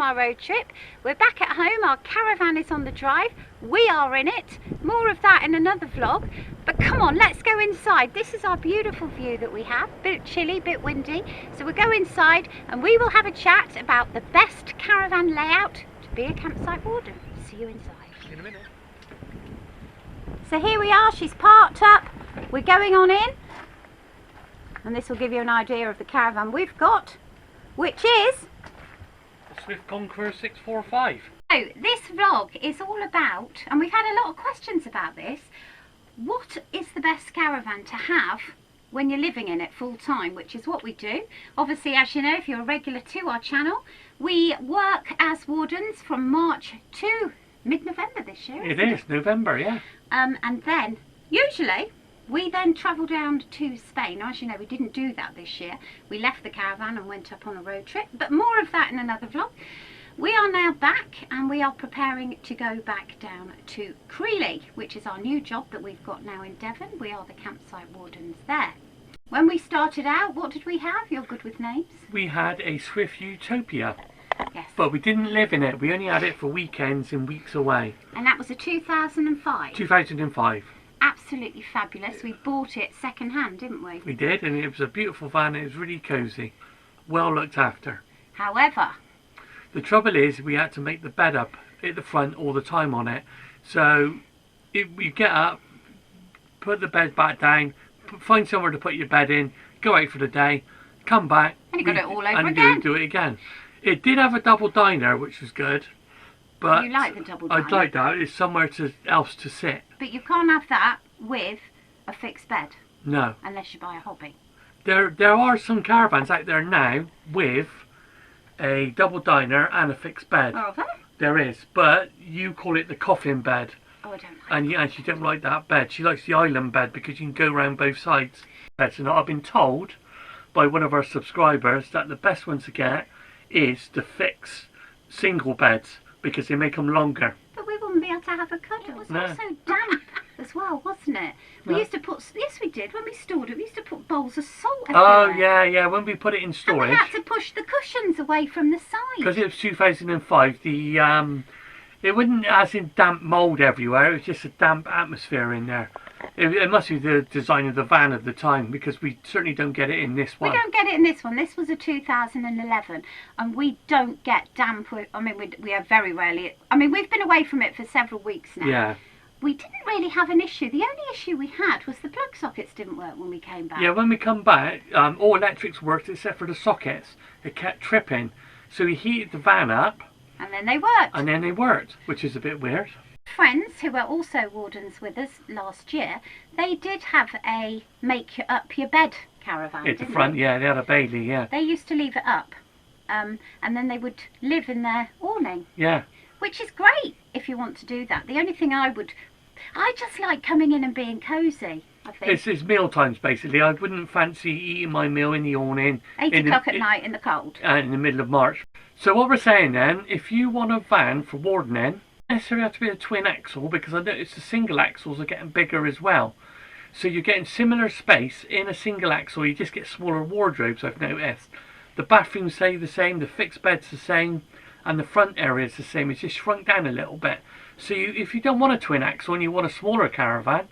our road trip. We're back at home, our caravan is on the drive, we are in it. More of that in another vlog, but come on, let's go inside. This is our beautiful view that we have, bit chilly, bit windy, so we'll go inside and we will have a chat about the best caravan layout to be a campsite warden. See you inside. In a minute. So here we are, she's parked up, we're going on in, and this will give you an idea of the caravan we've got, which is The Swift Conqueror 645. so this vlog is all about, and we've had a lot of questions about this, what is the best caravan to have when you're living in it full time, which is what we do. Obviously, as you know, if you're a regular to our channel, we work as wardens from March to mid-November this year. It is November, yeah. And then usually we then travel down to Spain. As you know, we didn't do that this year. We left the caravan and went up on a road trip, but more of that in another vlog. We are now back and we are preparing to go back down to Creeley, which is our new job that we've got now in Devon. We are the campsite wardens there. When we started out, what did we have? You're good with names. We had a Swift Utopia, Yes. but we didn't live in it. We only had it for weekends and weeks away. And that was a 2005. 2005. Absolutely fabulous. We bought it second hand, didn't we? We did, and it was a beautiful van. It was really cosy, well looked after. However, The trouble is, we had to make the bed up at the front all the time on it. So, you get up, put the bed back down, find somewhere to put your bed in, go out for the day, come back, and you got it all over and again. do it again. It did have a double diner, which was good, but You like the double diner? I'd like that. It's somewhere else to sit. But you can't have that with a fixed bed, No, unless you buy a hobby. there are some caravans out there now with a double diner and a fixed bed. Oh, are there? There is, but you call it the coffin bed. Oh, I don't like And she don't like that bed. She likes the island bed because you can go around both sides. And I've been told by one of our subscribers that the best one to get is the fixed single beds because they make them longer. But we wouldn't be able to have a cuddle. It was No. also damp as well, wasn't it? We No. used to put, yes we did, when we stored it, we used to put bowls of salt Oh everywhere. yeah, when we put it in And storage, we had to push the cushions away from the because side. it was 2005, it wasn't as in damp mould everywhere. It was just a damp atmosphere in there. It must be the design of the van at the time because we certainly don't get it in this We one. don't get it in this one. This was a 2011 and we don't get damp. I mean, we are very rarely, I mean, we've been away from it for several weeks now. Yeah. We didn't really have an issue. The only issue we had was the plug sockets didn't work when we came back. Yeah, when we come back, all electrics worked except for the sockets. It kept tripping. So we heated the van up And then they worked. and then they worked, which is a bit weird. Friends who were also wardens with us last year, they did have a make up your bed caravan, At the didn't front, they? yeah, they had a Bailey, yeah. They used to leave it up. And then they would live in their awning, Yeah. which is great if you want to do that. The only thing I just like coming in and being cosy, I think. It's meal times, basically. I wouldn't fancy eating my meal in the awning 8 o'clock at night in the cold. in the middle of March. So what we're saying then, if you want a van for wardening, necessarily have to be a twin axle because I noticed the single axles are getting bigger as well. So you're getting similar space in a single axle, you just get smaller wardrobes, I've noticed. The bathrooms stay the same, the fixed bed's the same, and the front area is the same. It's just shrunk down a little bit. So if you don't want a twin axle and you want a smaller caravan,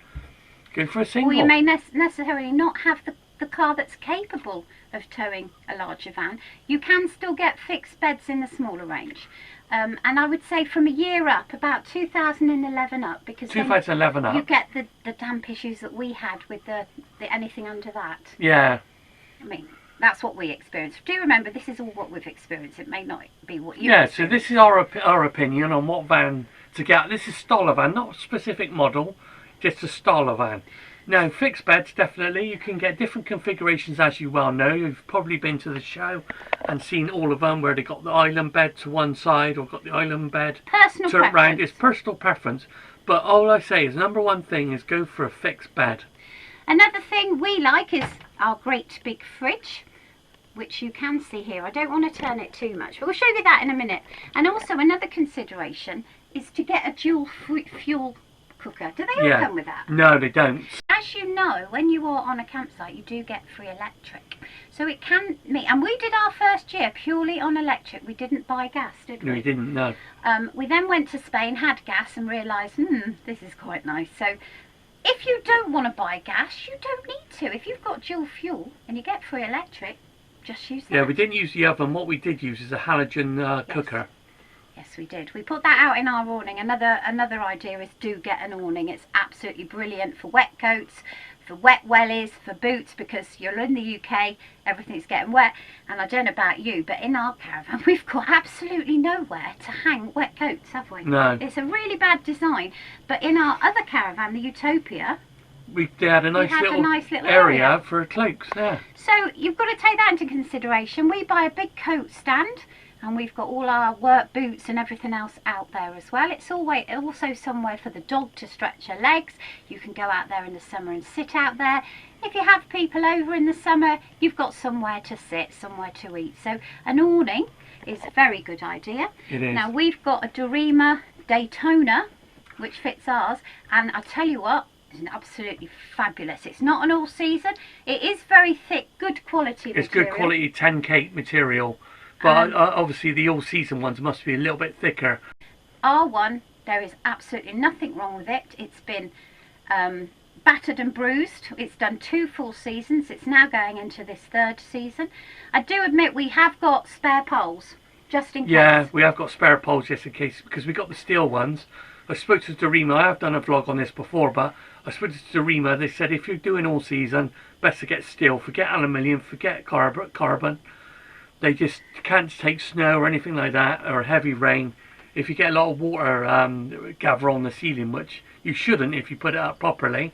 go for a single. Or you may necessarily not have the car that's capable of towing a larger van. You can still get fixed beds in the smaller range. And I would say from a year up, about 2011 up, because then 2011 up. you get the damp issues that we had with the anything under that. Yeah. I mean, that's what we experienced. Do remember, this is all what we've experienced. It may not be what you Yeah, so experienced. this is our opinion on what van to get. This is style of van, not a specific model, just a style of van. Now, fixed beds, definitely. You can get different configurations, as you well know. You've probably been to the show and seen all of them where they got the island bed to one side or got the island bed Personal turned round. preference. It's personal preference. But all I say is, number one thing is go for a fixed bed. Another thing we like is our great big fridge, which you can see here. I don't want to turn it too much, but we'll show you that in a minute. And also another consideration is to get a dual fuel cooker. Do they all come with that? No, they don't. As as you know, when you are on a campsite, you do get free electric. So it can meet, and we did our first year purely on electric. We didn't buy gas, did we? No, you didn't, no. We then went to Spain, had gas, and realised, this is quite nice. So if you don't want to buy gas, you don't need to. If you've got dual fuel and you get free electric, just use that. Yeah, we didn't use the oven. What we did use is a halogen cooker. Yes, we did. We put that out in our awning. Another idea is do get an awning. It's absolutely brilliant for wet coats, for wet wellies, for boots, because you're in the UK, everything's getting wet. And I don't know about you, but in our caravan, we've got absolutely nowhere to hang wet coats, have we? No. It's a really bad design. But in our other caravan, the Utopia, We had a nice, little area for cloaks, yeah. So you've got to take that into consideration. We buy a big coat stand, and we've got all our work boots and everything else out there as well. It's also somewhere for the dog to stretch her legs. You can go out there in the summer and sit out there. If you have people over in the summer, you've got somewhere to sit, somewhere to eat. So an awning is a very good idea. It is. Now we've got a Dorema Daytona, which fits ours, and I tell you what, it's absolutely fabulous. It's not an all season. It is very thick, good quality material. It's good quality 10K material. But obviously the all-season ones must be a little bit thicker. Our one, there is absolutely nothing wrong with it. It's been battered and bruised. It's done 2 full seasons. It's now going into this 3rd season. I do admit we have got spare poles, just in case. Yeah, we have got spare poles just in case, because we got the steel ones. I spoke to Dorema. I have done a vlog on this before, but I spoke to Dorema. They said if you're doing all season, best to get steel. Forget aluminium, forget carbon. They just can't take snow or anything like that, or heavy rain. If you get a lot of water gather on the ceiling, which you shouldn't if you put it up properly,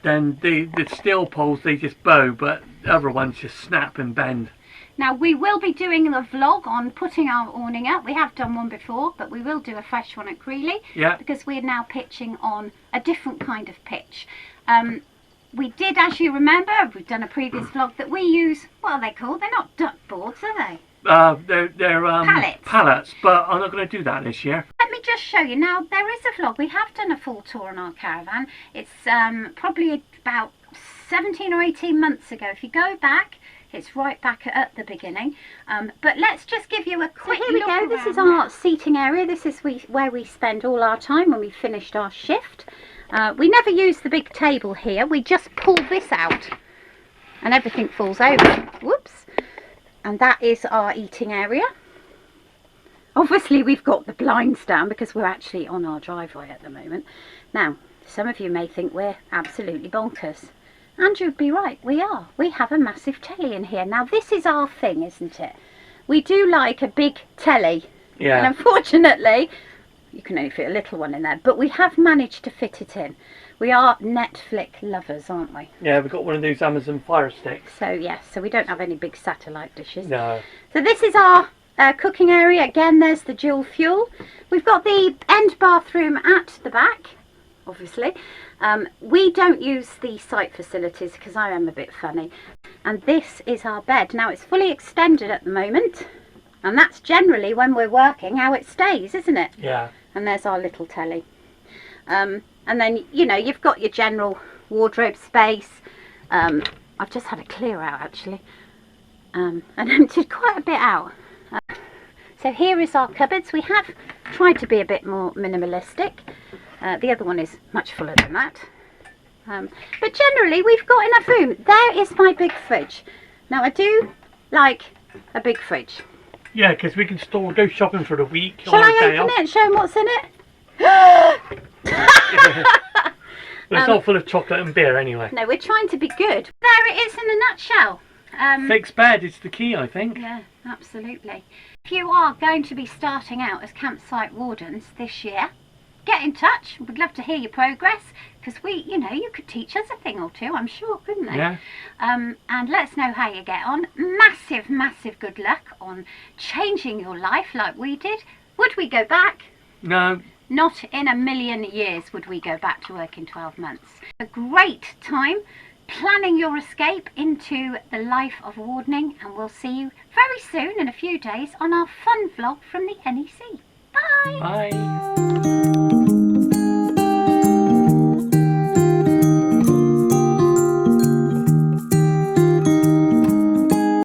then the steel poles, they just bow, but the other ones just snap and bend. Now we will be doing a vlog on putting our awning up. We have done one before, but we will do a fresh one at Greeley. Yeah. Because we are now pitching on a different kind of pitch. We did, as you remember, we've done a previous vlog that we use, what are they called? They're not duck boards, are they? They're pallets. Pallets, but I'm not going to do that this year. Let me just show you. Now, there is a vlog. We have done a full tour on our caravan. It's probably about 17 or 18 months ago. If you go back, it's right back at the beginning. But let's just give you a quick look. So here we go. This is our seating area. This is where we spend all our time when we finished our shift. We never use the big table here. We just pull this out and everything falls over. Whoops. And that is our eating area. Obviously we've got the blinds down because we're actually on our driveway at the moment. Now, some of you may think we're absolutely bonkers. And you'd be right, we are. We have a massive telly in here. Now this is our thing, isn't it? We do like a big telly. Yeah. And unfortunately, you can only fit a little one in there, but we have managed to fit it in. We are Netflix lovers, aren't we? Yeah, we've got one of those Amazon Fire Sticks. So yes, so we don't have any big satellite dishes. No. So this is our cooking area. Again, there's the dual fuel. We've got the end bathroom at the back, obviously. We don't use the site facilities because I am a bit funny. And this is our bed. Now it's fully extended at the moment. And that's generally when we're working how it stays, isn't it? Yeah. And there's our little telly. And then, you know, you've got your general wardrobe space. I've just had a clear out actually. And emptied quite a bit out. So here is our cupboards. We have tried to be a bit more minimalistic. The other one is much fuller than that. But generally we've got enough room. There is my big fridge. Now I do like a big fridge. Yeah, because we can go shopping for the week. Shall I open it and show them what's in it? It's all full of chocolate and beer anyway. No, we're trying to be good. There it is in a nutshell. Fixed bed is the key, I think. Yeah, absolutely. If you are going to be starting out as campsite wardens this year, get in touch. We'd love to hear your progress because you could teach us a thing or two, I'm sure, couldn't they? Yeah. And let us know how you get on. Massive, massive good luck on changing your life like we did. Would we go back? No. Not in a million years would we go back to work in 12 months. A great time planning your escape into the life of wardening, and we'll see you very soon in a few days on our fun vlog from the NEC. Bye! Bye!